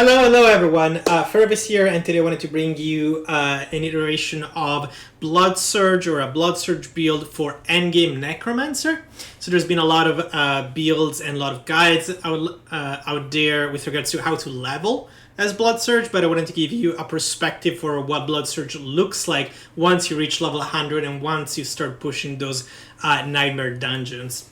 Hello everyone. Fervis here, and today I wanted to bring you an iteration of Blood Surge or a Blood Surge build for Endgame Necromancer. So there's been a lot of builds and a lot of guides out there with regards to how to level as Blood Surge, but I wanted to give you a perspective for what Blood Surge looks like once you reach level 100 and once you start pushing those nightmare dungeons.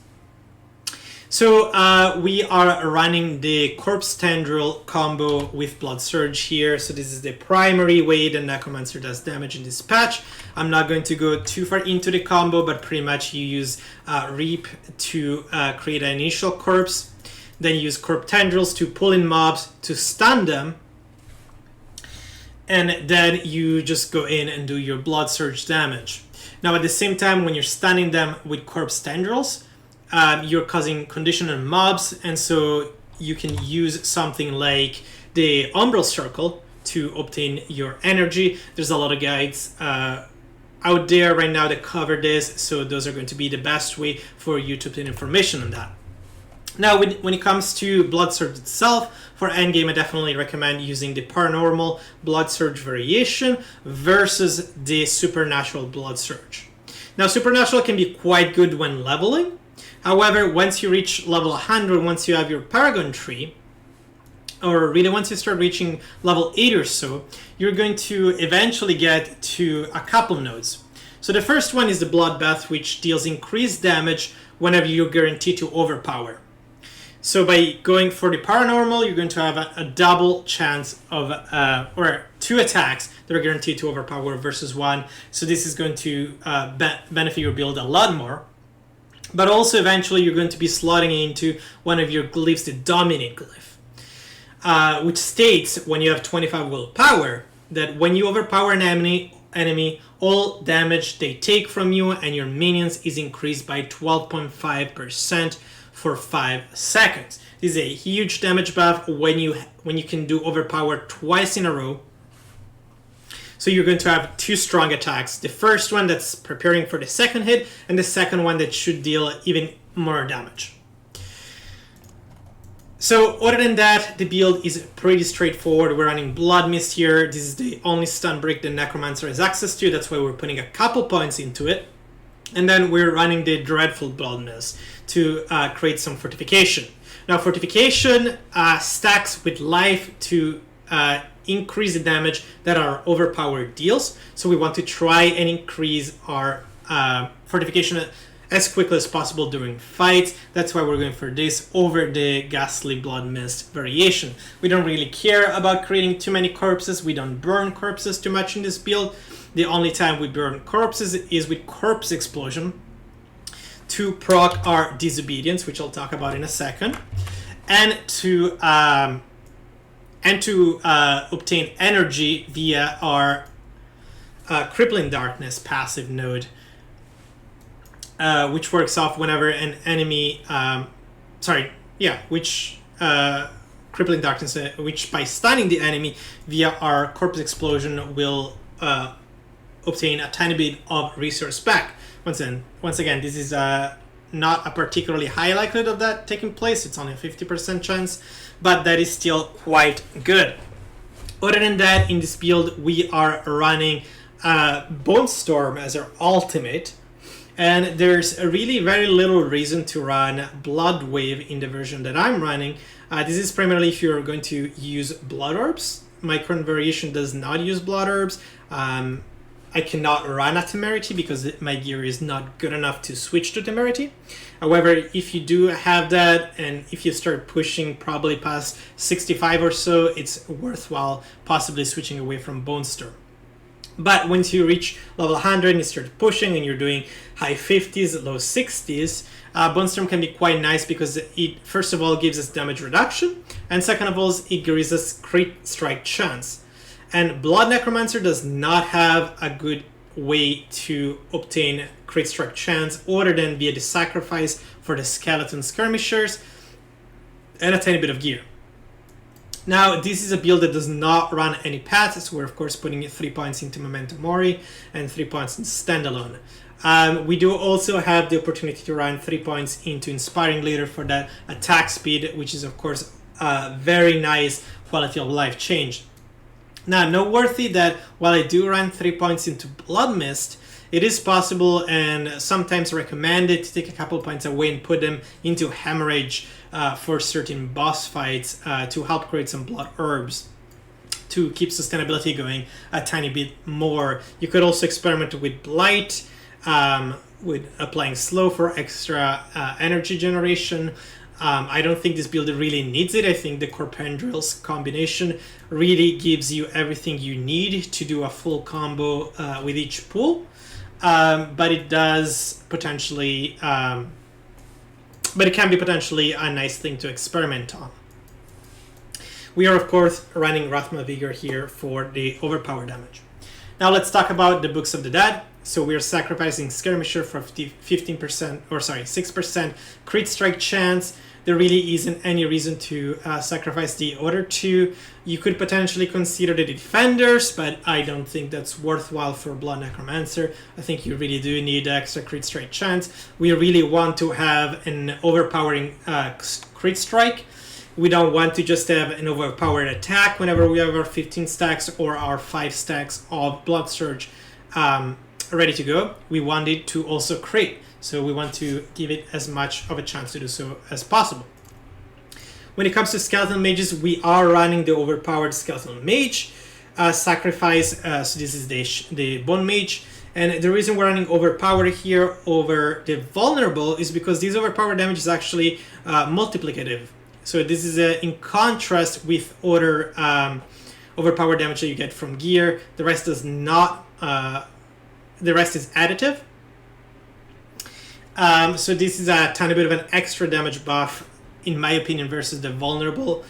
So we are running the Corpse Tendril combo with Blood Surge here. So this is the primary way the Necromancer does damage in this patch. I'm not going to go too far into the combo, but pretty much you use Reap to create an initial corpse. Then you use Corpse Tendrils to pull in mobs to stun them. And then you just go in and do your Blood Surge damage. Now at the same time, when you're stunning them with Corpse Tendrils, you're causing condition on mobs, and so you can use something like the Umbral Circle to obtain your energy. There's a lot of guides out there right now that cover this, so those are going to be the best way for you to obtain information on that. Now, when it comes to Blood Surge itself, for Endgame, I definitely recommend using the Paranormal Blood Surge variation versus the Supernatural Blood Surge. Now, Supernatural can be quite good when leveling. However, once you reach level 100, once you have your Paragon tree, or really once you start reaching level 8 or so, you're going to eventually get to a couple nodes. So the first one is the Bloodbath, which deals increased damage whenever you're guaranteed to overpower. So by going for the Paranormal, you're going to have a double chance of, or 2 attacks that are guaranteed to overpower versus 1. So this is going to benefit your build a lot more. But also eventually you're going to be slotting into one of your glyphs, the Dominate glyph, which states when you have 25 willpower that when you overpower an enemy, all damage they take from you and your minions is increased by 12.5% for 5 seconds. This is a huge damage buff when you can do overpower twice in a row. So you're going to have 2 strong attacks. The first one that's preparing for the second hit, and the second one that should deal even more damage. So other than that, the build is pretty straightforward. We're running Blood Mist here. This is the only stun brick the Necromancer has access to. That's why we're putting a couple points into it. And then we're running the Dreadful Blood Mist to create some fortification. Now fortification stacks with life to increase the damage that our overpowered deals. So we want to try and increase our fortification as quickly as possible during fights. That's why we're going for this over the Ghastly Blood Mist variation. We don't really care about creating too many corpses. We don't burn corpses too much in this build. The only time we burn corpses is with Corpse Explosion to proc our Disobedience, which I'll talk about in a second, and to obtain energy via our Crippling Darkness passive node, which works off whenever an enemy, Crippling Darkness, which by stunning the enemy via our Corpse Explosion will obtain a tiny bit of resource back. Once again, this is not a particularly high likelihood of that taking place. It's only a 50% chance, but that is still quite good. Other than that, in this build, we are running Bone Storm as our ultimate, and there's really very little reason to run Blood Wave in the version that I'm running. This is primarily if you're going to use Blood-orbs. My current variation does not use Blood-orbs. I cannot run a Temerity because my gear is not good enough to switch to Temerity. However, if you do have that, and if you start pushing probably past 65 or so, it's worthwhile possibly switching away from Bone Storm. But once you reach level 100 and you start pushing and you're doing high 50s, low 60s, Bone Storm can be quite nice because it, first of all, gives us damage reduction, and second of all, it gives us crit strike chance. And Blood Necromancer does not have a good way to obtain crit strike chance other than via the sacrifice for the skeleton skirmishers and a tiny bit of gear. Now, this is a build that does not run any paths, so we're of course putting 3 points into Memento Mori and 3 points in Standalone. We do also have the opportunity to run 3 points into Inspiring Leader for that attack speed, which is of course very nice quality of life changed. Now, noteworthy that while I do run 3 points into Blood Mist, it is possible and sometimes recommended to take a couple points away and put them into Hemorrhage for certain boss fights to help create some Blood-orbs to keep sustainability going a tiny bit more. You could also experiment with Blight, with applying Slow for extra energy generation. I don't think this build really needs it. I think the Corpendril's combination really gives you everything you need to do a full combo with each pool. But it does potentially, but it can be potentially a nice thing to experiment on. We are, of course, running Rathma Vigor here for the overpower damage. Now let's talk about the Books of the Dead. So we are sacrificing Skirmisher for 15%, or sorry, 6% crit strike chance. There really isn't any reason to sacrifice the other two. You could potentially consider the Defenders, but I don't think that's worthwhile for Blood Necromancer. I think you really do need extra crit strike chance. We really want to have an overpowering crit strike. We don't want to just have an overpowered attack whenever we have our 15 stacks or our 5 stacks of Blood Surge ready to go. We want it to also crit, so we want to give it as much of a chance to do so as possible. When it comes to Skeletal Mages, we are running the overpowered Skeletal Mage sacrifice, so this is the Bone Mage. And the reason we're running overpowered here over the Vulnerable is because this overpowered damage is actually multiplicative. So this is in contrast with other overpowered damage that you get from gear. The rest does not. The rest is additive. So this is a tiny bit of an extra damage buff, in my opinion, versus the Vulnerable.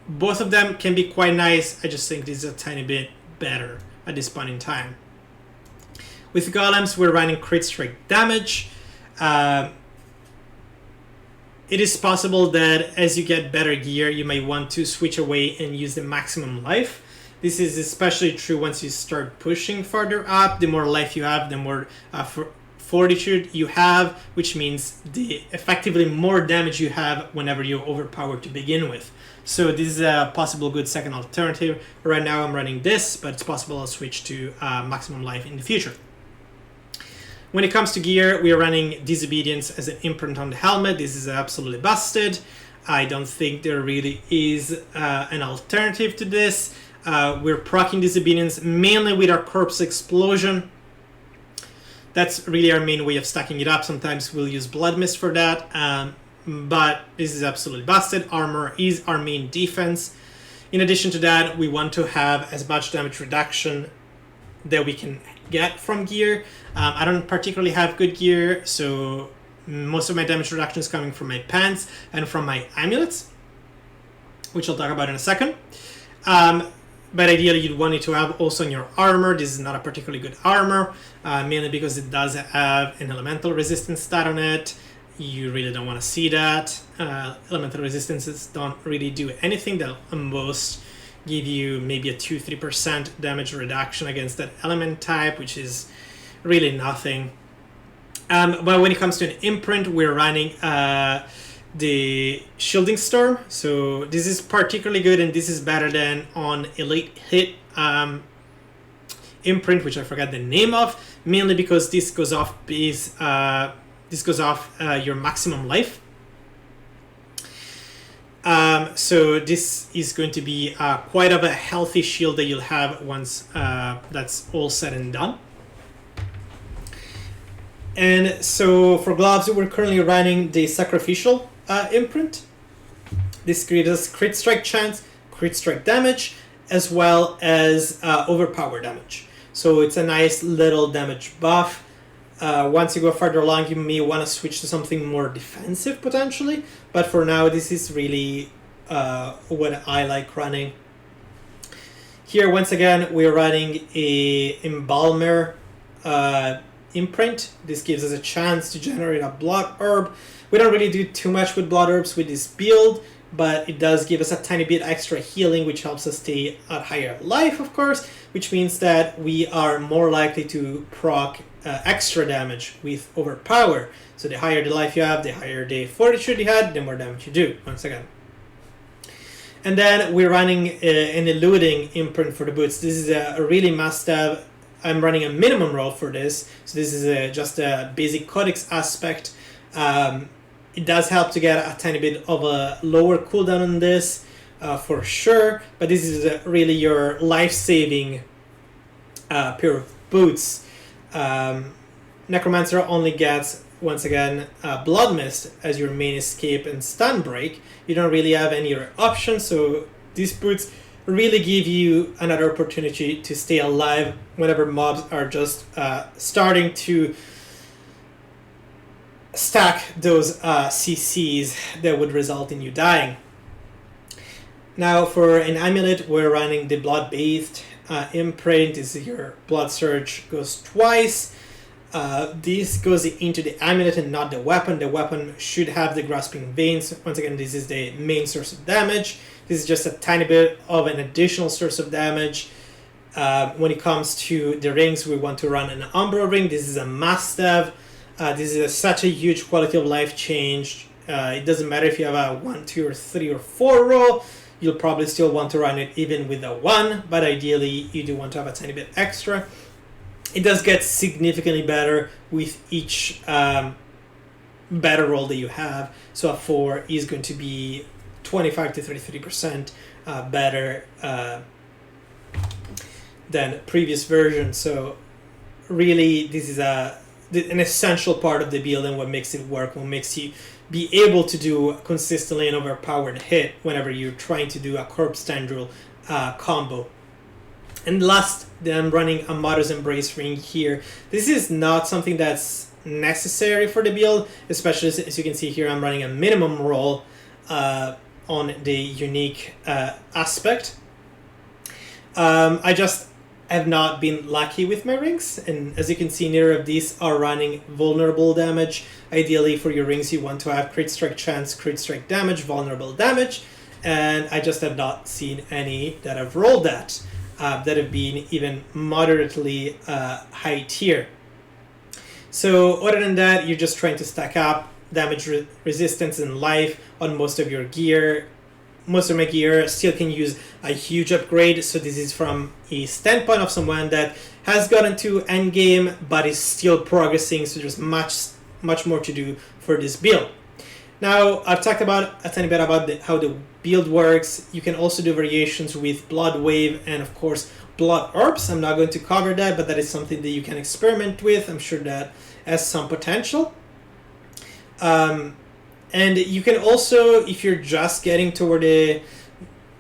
Both of them can be quite nice. I just think this is a tiny bit better at this point in time. With Golems, we're running crit strike damage. It is possible that as you get better gear, you may want to switch away and use the maximum life. This is especially true once you start pushing farther up. The more life you have, the more fortitude you have, which means the effectively more damage you have whenever you're overpowered to begin with. So this is a possible good second alternative. Right now I'm running this, but it's possible I'll switch to maximum life in the future. When it comes to gear, we are running Disobedience as an imprint on the helmet. This is absolutely busted. I don't think there really is an alternative to this. We're proccing Disobedience mainly with our Corpse Explosion. That's really our main way of stacking it up. Sometimes we'll use Blood Mist for that, but this is absolutely busted. Armor is our main defense. In addition to that, we want to have as much damage reduction that we can get from gear. I don't particularly have good gear, so most of my damage reduction is coming from my pants and from my amulets, which I'll talk about in a second. But ideally you'd want it to have also in your armor. This is not a particularly good armor, mainly because it does have an elemental resistance stat on it. You really don't want to see that. Elemental resistances don't really do anything. They'll at most give you maybe a 2-3% damage reduction against that element type, which is really nothing. But when it comes to an imprint, we're running the Shielding Storm. So this is particularly good, and this is better than on Elite Hit imprint, which I forgot the name of, mainly because this goes off your maximum life. So this is going to be quite of a healthy shield that you'll have once that's all said and done. And so for gloves, we're currently running the Sacrificial imprint. This gives us crit strike chance, crit strike damage, as well as overpower damage. So it's a nice little damage buff. Once you go further along, you may want to switch to something more defensive potentially, but for now this is really what I like running. Here once again we're running a Embalmer imprint. This gives us a chance to generate a Blood-orb. We don't really do too much with Blood-orbs with this build, but it does give us a tiny bit extra healing, which helps us stay at higher life, of course, which means that we are more likely to proc extra damage with Overpower. So the higher the life you have, the higher the fortitude you had, the more damage you do, once again. And then we're running an eluding imprint for the boots. This is a really must-have. I'm running a minimum roll for this, so this is just a basic codex aspect. It does help to get a tiny bit of a lower cooldown on this, for sure, but this is really your life-saving pair of boots. Necromancer only gets, once again, Blood Mist as your main escape and stun break. You don't really have any other options, so these boots really give you another opportunity to stay alive whenever mobs are just starting to stack those CCs that would result in you dying. Now for an amulet, we're running the Blood-bathed imprint. This is your blood surge, goes twice. This goes into the amulet and not the weapon. The weapon should have the grasping veins. Once again, this is the main source of damage. This is just a tiny bit of an additional source of damage. When it comes to the rings, we want to run an Umbral ring. This is a must-have. This is such a huge quality of life change. It doesn't matter if you have a 1, 2, or 3, or 4 roll. You'll probably still want to run it even with a 1, but ideally you do want to have a tiny bit extra. It does get significantly better with each better roll that you have. So a 4 is going to be 25 to 33% better than previous version. So really, this is an essential part of the build and what makes it work, what makes you be able to do consistently an overpowered hit whenever you're trying to do a corpse tendril combo. And last, I'm running a Mother's Embrace ring here. This is not something that's necessary for the build, especially as you can see here, I'm running a minimum roll on the unique aspect. I just have not been lucky with my rings, and as you can see, neither of these are running vulnerable damage. Ideally for your rings you want to have crit strike chance, crit strike damage, vulnerable damage, and I just have not seen any that have rolled that. That have been even moderately high tier. So other than that, you're just trying to stack up damage resistance and life on most of your gear. Most of my gear still can use a huge upgrade, so this is from a standpoint of someone that has gotten to endgame but is still progressing, so there's much more to do for this build. Now, I've talked about a tiny bit about how the build works. You can also do variations with Blood Wave and, of course, Blood-orbs. I'm not going to cover that, but that is something that you can experiment with. I'm sure that has some potential. And you can also, if you're just getting toward a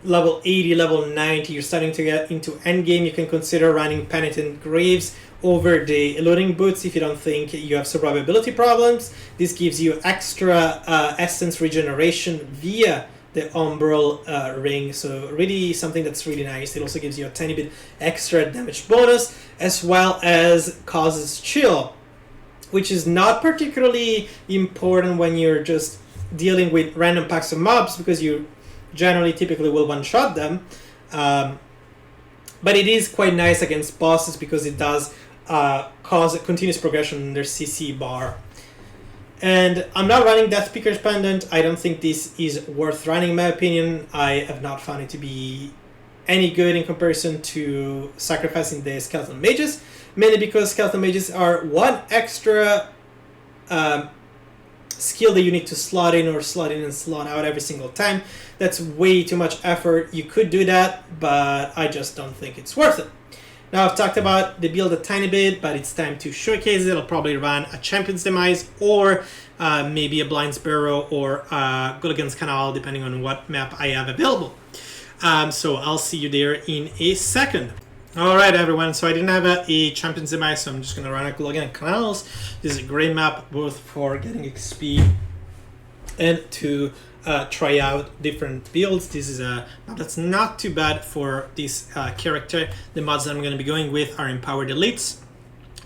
level 80, level 90, you're starting to get into endgame, you can consider running Penitent Graves over the eluding boots if you don't think you have survivability problems. This gives you extra essence regeneration via the Umbral ring, so really something that's really nice. It also gives you a tiny bit extra damage bonus, as well as causes chill, which is not particularly important when you're just dealing with random packs of mobs, because you generally typically will one-shot them. But it is quite nice against bosses because it does cause a continuous progression in their CC bar. And I'm not running Death Peaker's Pendant. I don't think this is worth running, in my opinion. I have not found it to be any good in comparison to sacrificing the Skeleton Mages, mainly because Skeleton Mages are one extra skill that you need to slot in and slot out every single time. That's way too much effort. You could do that, but I just don't think it's worth it. Now, I've talked about the build a tiny bit, but it's time to showcase it. I'll probably run a Champion's Demise, or maybe a Blind's Barrow, or Gulligan's Canal, depending on what map I have available. So I'll see you there in a second. Alright everyone, so I didn't have a Champion's Demise, so I'm just going to run a Gulligan Canals. This is a great map, both for getting XP and to try out different builds. This is a map that's not too bad for this character. The mods that I'm going to be going with are Empowered Elites,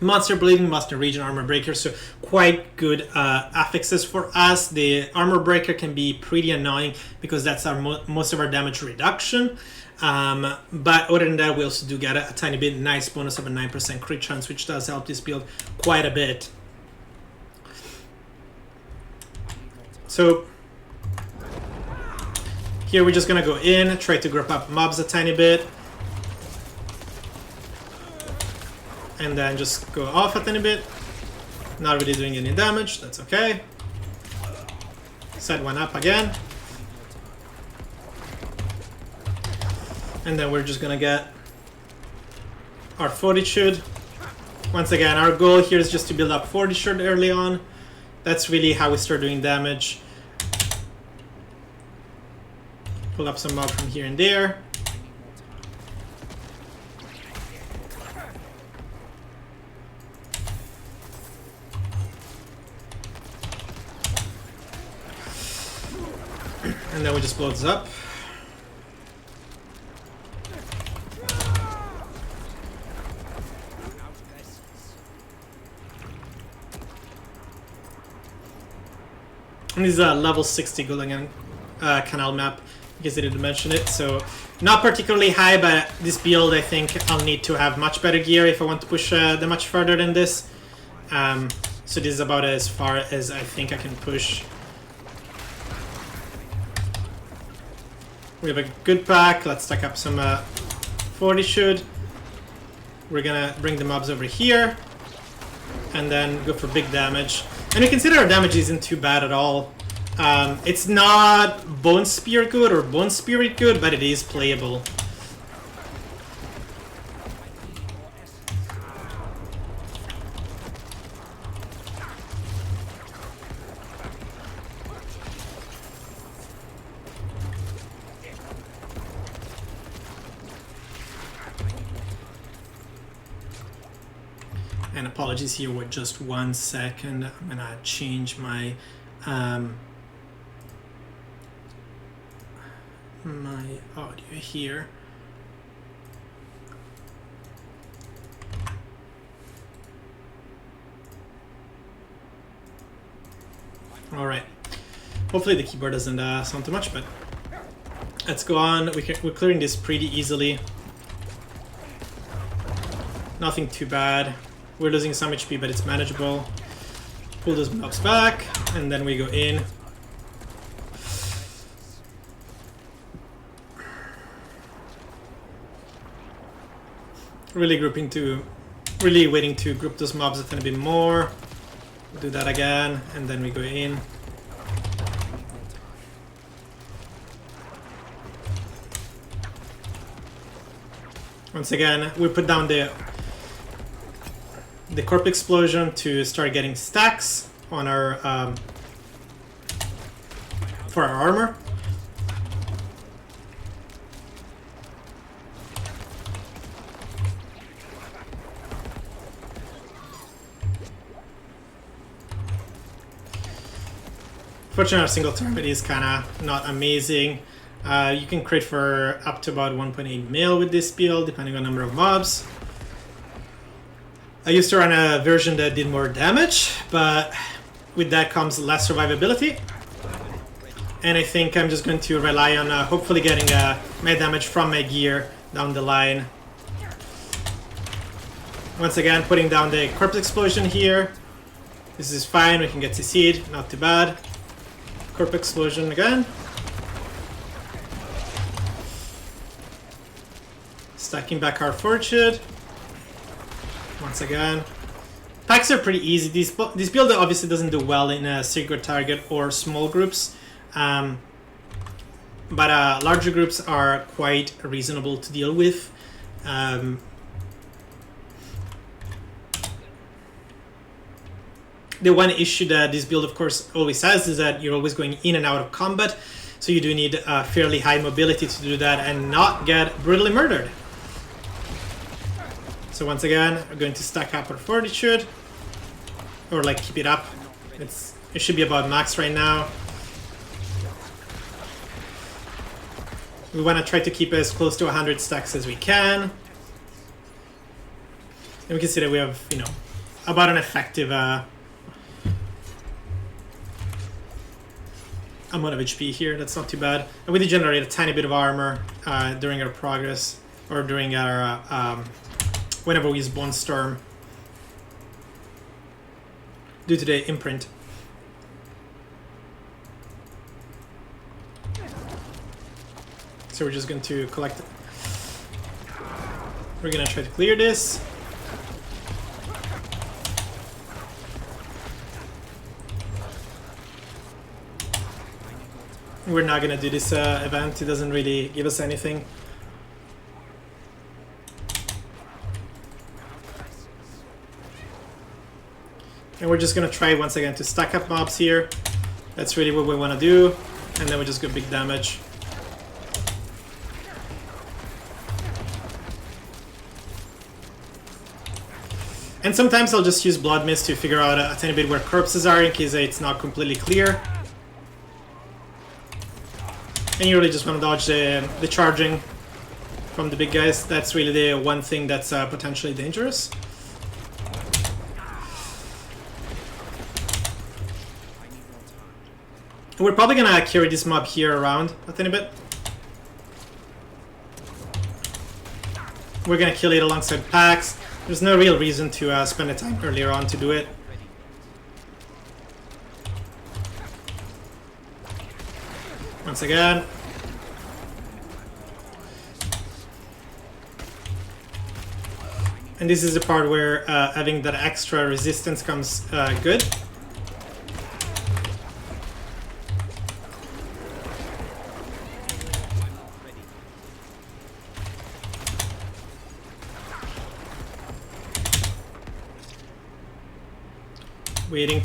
Monster Bleeding, Monster Region, Armor Breaker, so quite good affixes for us. The Armor Breaker can be pretty annoying because that's our most of our damage reduction. But other than that, we also do get a tiny bit nice bonus of a 9% crit chance, which does help this build quite a bit. So Here we're just gonna go in, try to group up mobs a tiny bit. And then just go off a tiny bit. Not really doing any damage, that's okay. Set one up again. And then we're just gonna get our fortitude. Once again, our goal here is just to build up fortitude early on. That's really how we start doing damage. Pull up some mob from here and there. And then we just blow this up. And this is a level 60 Gulligan canal map, because I didn't mention it. So not particularly high, but this build I think I'll need to have much better gear if I want to push them much further than this. So this is about as far as I think I can push. We have a good pack. Let's stack up some fortitude. We're gonna bring the mobs over here and then go for big damage. And you can see that our damage isn't too bad at all. It's not Bone Spear good or Bone Spirit good, but it is playable. And apologies here with just 1 second. I'm gonna change my my audio here. All right. Hopefully the keyboard doesn't sound too much, but let's go on. We're clearing this pretty easily. Nothing too bad. We're losing some HP, but it's manageable. Pull those mobs back, and then we go in. Really waiting to group those mobs a tiny bit more. We'll do that again, and then we go in. Once again, we put down the corpse explosion to start getting stacks on our for our armor. Fortunately, our single target is kind of not amazing. You can crit for up to about 1.8 mil with this build, depending on number of mobs. I used to run a version that did more damage, but with that comes less survivability. And I think I'm just going to rely on hopefully getting my damage from my gear down the line. Once again, putting down the corpse explosion here. This is fine, we can get CC'd, not too bad. Corpse explosion again. Stacking back our fortitude. Once again. Packs are pretty easy. This build obviously doesn't do well in a single target or small groups. But larger groups are quite reasonable to deal with. The one issue that this build, of course, always has is that you're always going in and out of combat. So you do need fairly high mobility to do that and not get brutally murdered. So once again, we're going to stack up our fortitude, or like keep it up. It should be about max right now. We want to try to keep as close to 100 stacks as we can. And we can see that we have, you know, about an effective amount of HP here. That's not too bad. And we did generate a tiny bit of armor during our progress, or during our whenever we use Bone Storm, due to the imprint. So we're just going to collect it. We're gonna try to clear this. We're not gonna do this event, it doesn't really give us anything. And we're just gonna try once again to stack up mobs here. That's really what we wanna do. And then we just go big damage. And sometimes I'll just use Blood Mist to figure out a tiny bit where corpses are in case it's not completely clear. And you really just want to dodge the charging from the big guys. That's really the one thing that's potentially dangerous. We're probably gonna carry this mob here around a tiny bit. We're gonna kill it alongside packs. There's no real reason to spend the time earlier on to do it. Once again. And this is the part where having that extra resistance comes good. Waiting.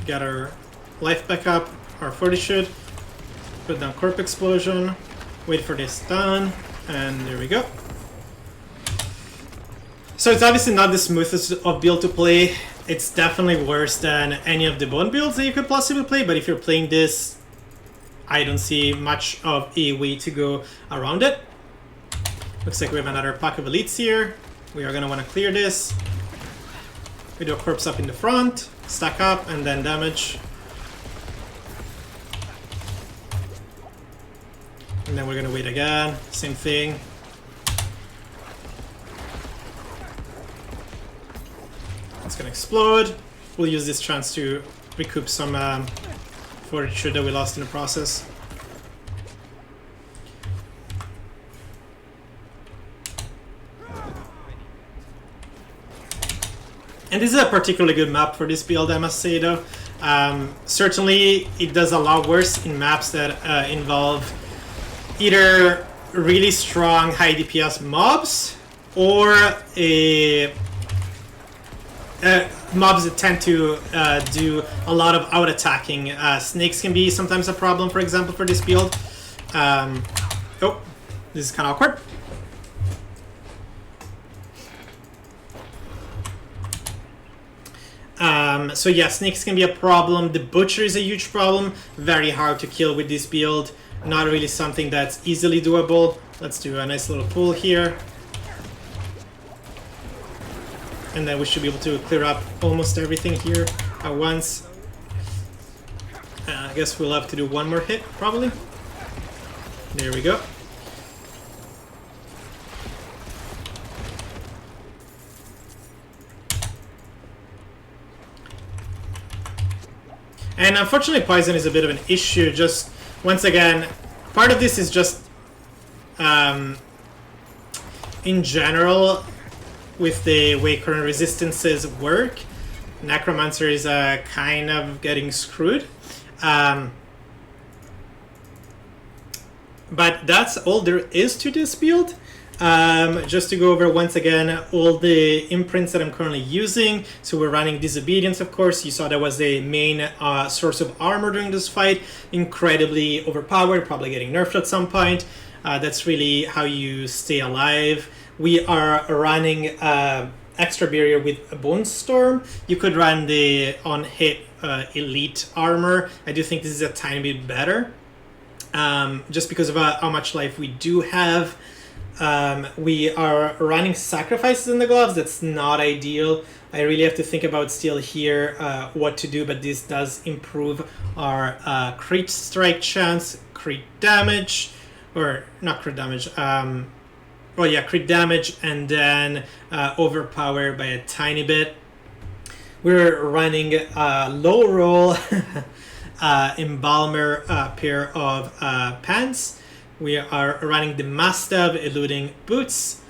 Got our life back up, our 40 should. Put down Corp Explosion. Wait for this done. And there we go. So it's obviously not the smoothest of build to play. It's definitely worse than any of the bone builds that you could possibly play, but if you're playing this, I don't see much of a way to go around it. Looks like we have another pack of elites here. We are going to want to clear this. We do a corpse up in the front, stack up, and then damage. And then we're gonna wait again, same thing. It's gonna explode. We'll use this chance to recoup some fortitude that we lost in the process. And this is a particularly good map for this build, I must say, though. Certainly, it does a lot worse in maps that involve either really strong high DPS mobs or mobs that tend to do a lot of out-attacking. Snakes can be sometimes a problem, for example, for this build. Oh, this is kind of awkward. So yeah, snakes can be a problem. The butcher is a huge problem. Very hard to kill with this build. Not really something that's easily doable. Let's do a nice little pull here. And then we should be able to clear up almost everything here at once. I guess we'll have to do one more hit, probably. There we go. And unfortunately, poison is a bit of an issue. Just, once again, part of this is just, in general, with the way current resistances work, Necromancer is kind of getting screwed. But that's all there is to this build. Just to go over once again all the imprints that I'm currently using. So we're running Disobedience, of course. You saw that was the main source of armor during this fight. Incredibly overpowered, probably getting nerfed at some point. That's really how you stay alive. We are running extra barrier with a Bone Storm. You could run the on-hit elite armor. I do think this is a tiny bit better. Just because of how much life we do have. We are running sacrifices in the gloves. That's not ideal. I really have to think about still here what to do, but this does improve our crit strike chance, crit damage, or not crit damage. Oh yeah, crit damage, and then overpower by a tiny bit. We're running low roll. Embalmer pair of pants. We are running the Mastav eluding boots.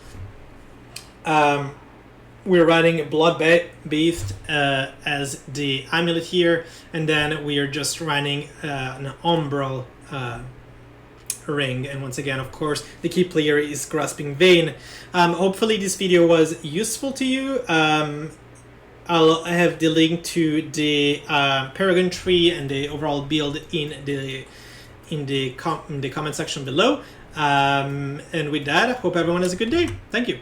We're running Blood-bathed as the amulet here, and then we are just running an Umbral ring. And once again, of course, the key player is Grasping Vein. Hopefully this video was useful to you. I'll have the link to the Paragon tree and the overall build in the comment section below. And with that, I hope everyone has a good day. Thank you.